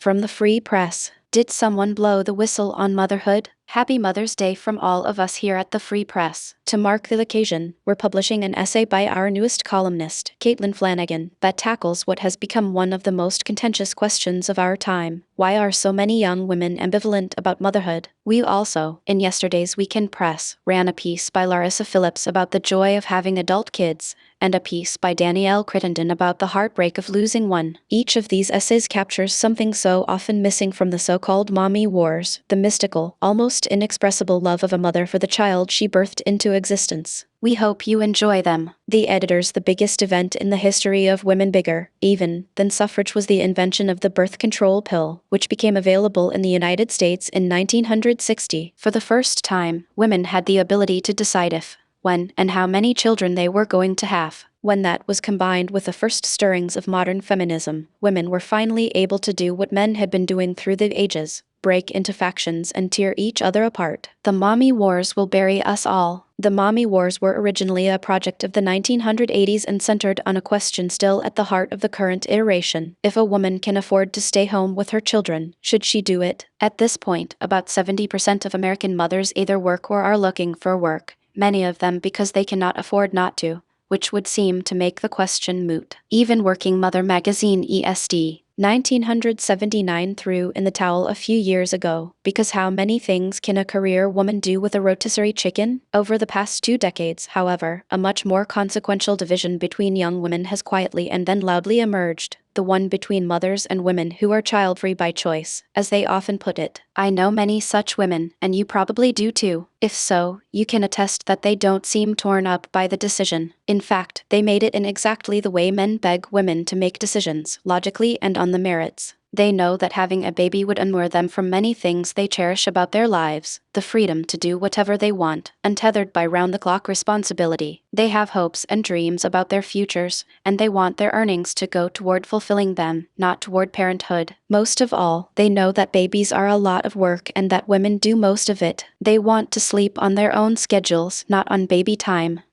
From the Free Press. Did someone blow the whistle on motherhood? Happy Mother's Day from all of us here at the Free Press. To mark the occasion, we're publishing an essay by our newest columnist, Flanagan, that tackles what has become one of the most contentious questions of our time. Why are so many young women ambivalent about motherhood? We also, in yesterday's Weekend Press, ran a piece by Larissa Phillips about the joy of having adult kids, and a piece by Danielle Crittenden about the heartbreak of losing one. Each of these essays captures something so often missing from the so-called mommy wars, the mystical, almost inexpressible love of a mother for the child she birthed into existence. We hope you enjoy them. The editors. The biggest event in the history of women, bigger, even, than suffrage, was the invention of the birth control pill, which became available in the United States in 1960. For the first time, women had the ability to decide if, when, and how many children they were going to have. When that was combined with the first stirrings of modern feminism, women were finally able to do what men had been doing through the ages: break into factions and tear each other apart. The mommy wars will bury us all. The mommy wars were originally a project of the 1980s and centered on a question still at the heart of the current iteration: if a woman can afford to stay home with her children, should she do it? At this point, about 70% of American mothers either work or are looking for work, many of them because they cannot afford not to, which would seem to make the question moot. Even Working Mother magazine ESD 1979 threw in the towel a few years ago, because how many things can a career woman do with a rotisserie chicken? Over the past 2 decades, however, a much more consequential division between young women has quietly and then loudly emerged: the one between mothers and women who are child-free by choice, as they often put it. I know many such women, and you probably do too. If so, you can attest that they don't seem torn up by the decision. In fact, they made it in exactly the way men beg women to make decisions, logically and on the merits. They know that having a baby would unmoor them from many things they cherish about their lives: the freedom to do whatever they want, untethered by round-the-clock responsibility. They have hopes and dreams about their futures, and they want their earnings to go toward fulfilling them, not toward parenthood. Most of all, they know that babies are a lot of work and that women do most of it. They want to sleep on their own schedules, not on baby time.